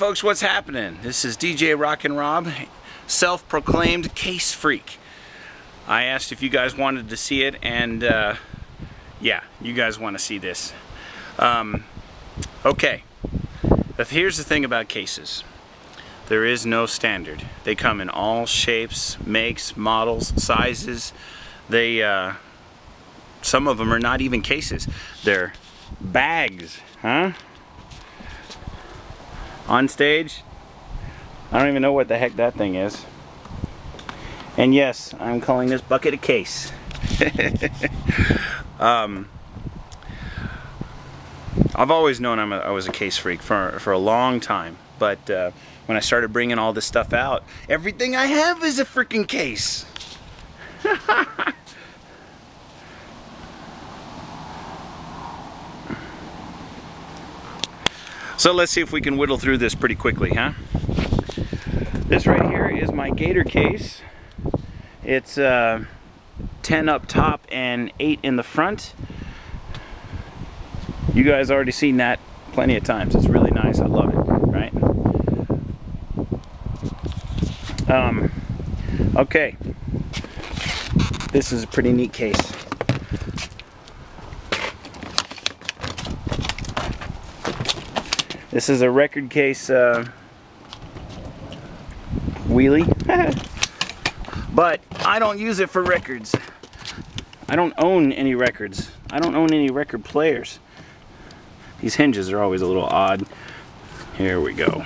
folks, what's happening? This is DJRockinRob, self-proclaimed case freak. I asked if you guys wanted to see it, and yeah, you guys want to see this. Okay, here's the thing about cases. There is no standard. They come in all shapes, makes, models, sizes. Some of them are not even cases. They're bags, huh? On stage, I don't even know what the heck that thing is. And yes, I'm calling this bucket a case. I've always known I was a case freak for a long time, but when I started bringing all this stuff out, everything I have is a freaking case. So let's see if we can whittle through this pretty quickly, huh? This right here is my Gator case. It's 10 up top and 8 in the front. You guys already seen that plenty of times. It's really nice. I love it, right? Okay. This is a pretty neat case. This is a record case wheelie, but I don't use it for records. I don't own any records. I don't own any record players. These hinges are always a little odd. Here we go.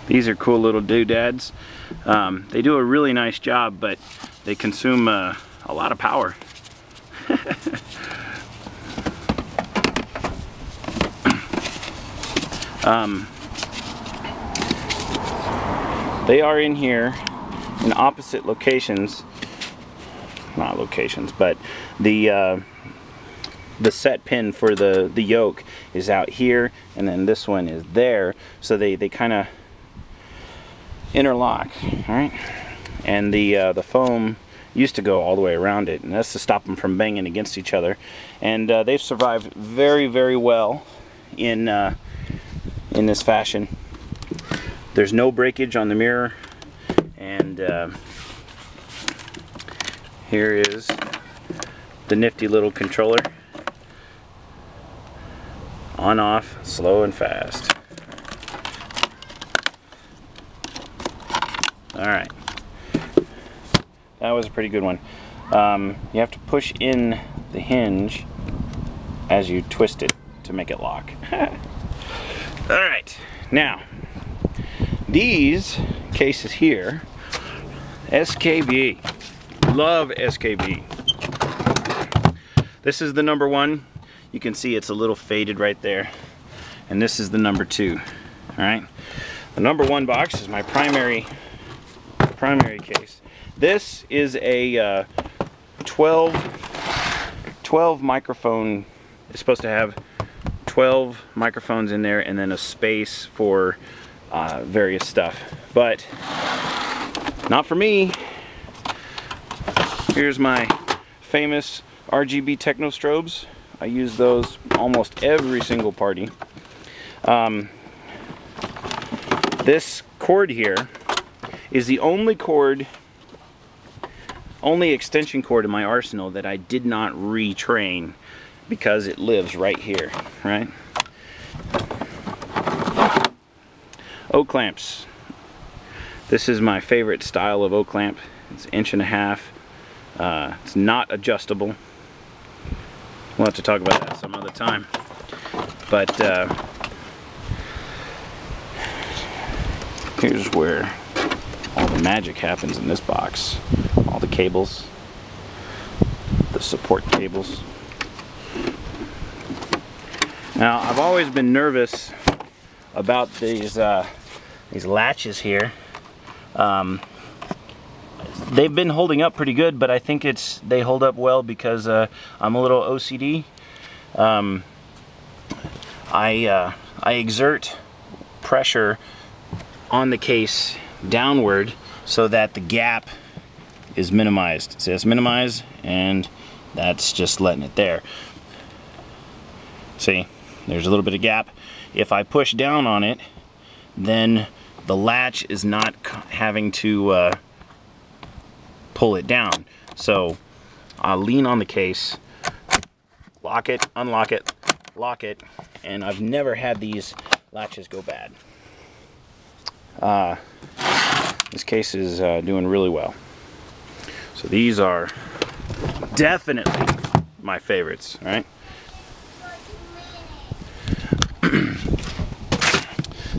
These are cool little doodads. They do a really nice job, but they consume a lot of power. They are in here in opposite locations. Not locations, but the set pin for the yoke is out here, and then this one is there, so they kind of interlock. All right, and the foam used to go all the way around it, and that's to stop them from banging against each other. And they've survived very, very well in this fashion. There's no breakage on the mirror, and here is the nifty little controller. On, off, slow and fast. All right. That was a pretty good one. You have to push in the hinge as you twist it to make it lock. Alright, now these cases here, SKB. Love SKB. This is the number 1. You can see it's a little faded right there. And this is the number 2. Alright. The number 1 box is my primary case. This is a 12 microphone. It's supposed to have 12 microphones in there, and then a space for various stuff. But not for me. Here's my famous RGB techno strobes. I use those almost every single party. This cord here is the only extension cord in my arsenal that I did not retrain, because it lives right here, right? O-clamps. This is my favorite style of O-clamp. It's 1.5 inches. It's not adjustable. We'll have to talk about that some other time. But here's where all the magic happens in this box. All the cables, the support cables. Now, I've always been nervous about these latches here. They've been holding up pretty good, but I think they hold up well because I'm a little OCD. I exert pressure on the case downward so that the gap is minimized. So it's minimized, and that's just letting it there. See, there's a little bit of gap. If I push down on it, then the latch is not having to pull it down. So I'll lean on the case, lock it, unlock it, lock it, and I've never had these latches go bad. This case is doing really well. So these are definitely my favorites, right?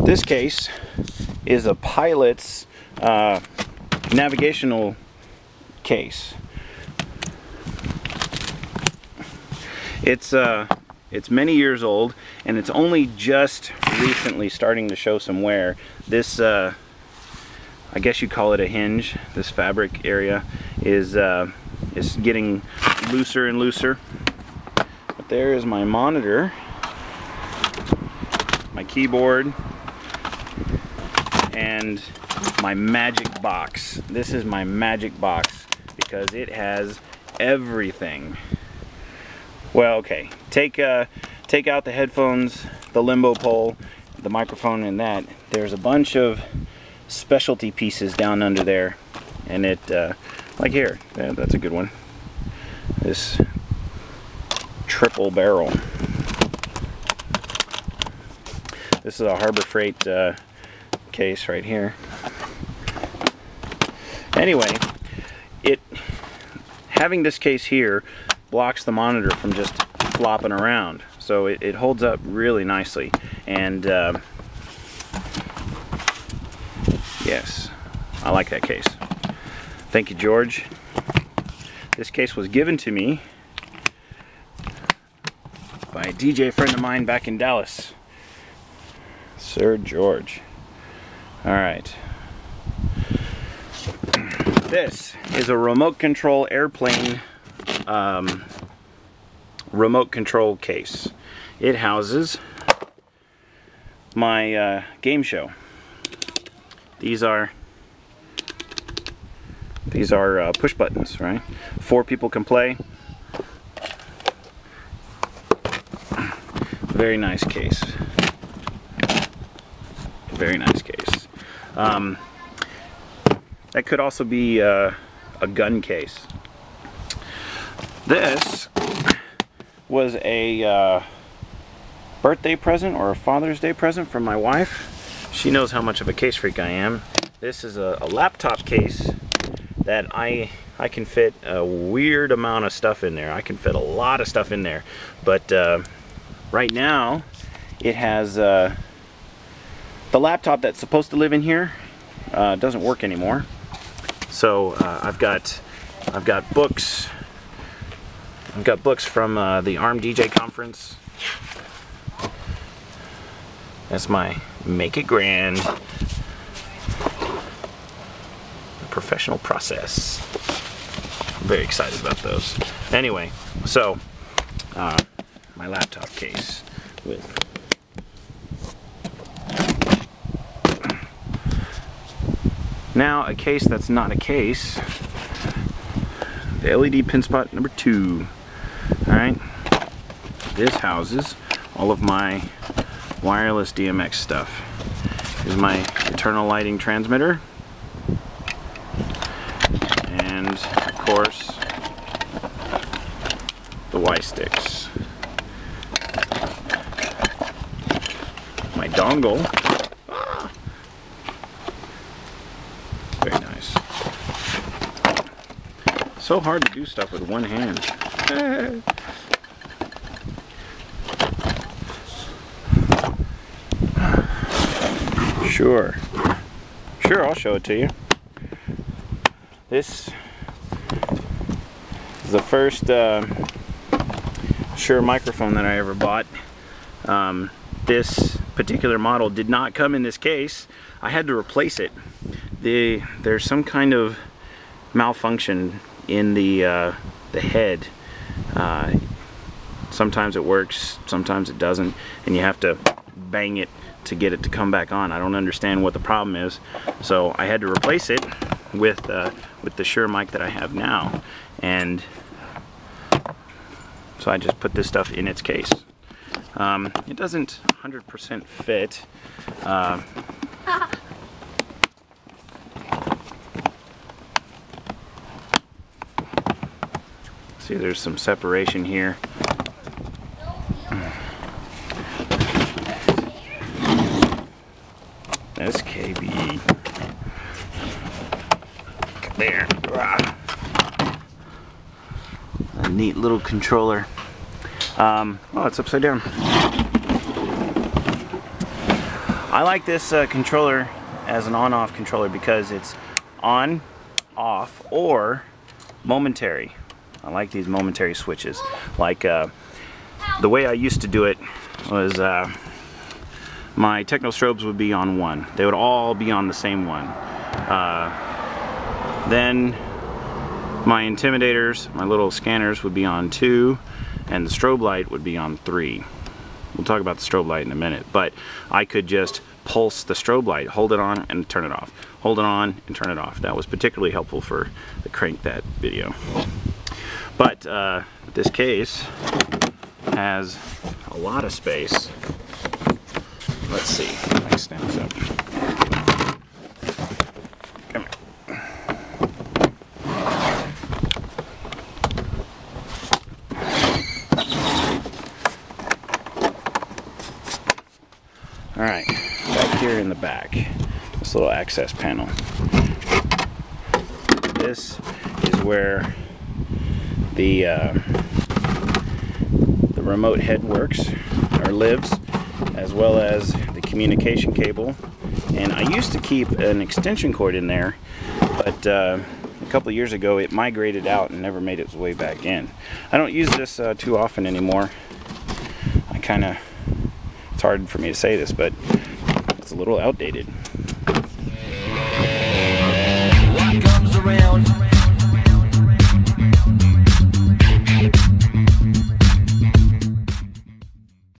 This case is a pilot's navigational case. It's many years old, and it's only just recently starting to show some wear. This, I guess you call it a hinge. This fabric area is getting looser and looser. But there is my monitor, my keyboard, and my magic box. This is my magic box because it has everything. Well, okay, take out the headphones, the limbo pole, the microphone, and that. There's a bunch of specialty pieces down under there, and it, like here, that's a good one. This triple barrel. This is a Harbor Freight case right here. Anyway, having this case here blocks the monitor from just flopping around, so it holds up really nicely. And yes, I like that case. Thank you, George. This case was given to me by a DJ friend of mine back in Dallas, Sir George. All right. This is a remote control airplane remote control case. It houses my game show. These are push buttons, right? 4 people can play. Very nice case. Very nice case. That could also be a gun case. This was a birthday present or a Father's Day present from my wife. She knows how much of a case freak I am. This is a laptop case that I can fit a weird amount of stuff in there. I can fit a lot of stuff in there, but right now it has the laptop that's supposed to live in here doesn't work anymore. So I've got books. I've got books from the ARM DJ conference. That's my Make It Grand, the professional process. I'm very excited about those. Anyway, so my laptop case with now a case that's not a case. The LED pin spot number 2. Alright, this houses all of my wireless DMX stuff. Here's my internal lighting transmitter, and of course the Y sticks. My dongle. Very nice. So hard to do stuff with one hand. Sure, I'll show it to you. This is the first Shure microphone that I ever bought. This particular model did not come in this case. I had to replace it. There's some kind of malfunction in the head. Sometimes it works, sometimes it doesn't, and you have to bang it to get it to come back on. I don't understand what the problem is, so I had to replace it with the Shure mic that I have now. And So I just put this stuff in its case. It doesn't 100% fit. See, there's some separation here. SKB. There. A neat little controller. Oh, it's upside down. I like this controller as an on-off controller because it's on, off, or momentary. I like these momentary switches. Like the way I used to do it was my techno strobes would be on 1. They would all be on the same one. Then my intimidators, my little scanners, would be on 2, and the strobe light would be on 3. We'll talk about the strobe light in a minute, but I could just pulse the strobe light, hold it on and turn it off, hold it on and turn it off. That was particularly helpful for the Crank That video. But this case has a lot of space. Let's see if I can stand this up. Come here. Alright, back here in the back, this little access panel. This is where the remote head works, or lives, as well as the communication cable. And I used to keep an extension cord in there, but a couple of years ago it migrated out and never made its way back in. I don't use this too often anymore. It's hard for me to say this, but it's a little outdated.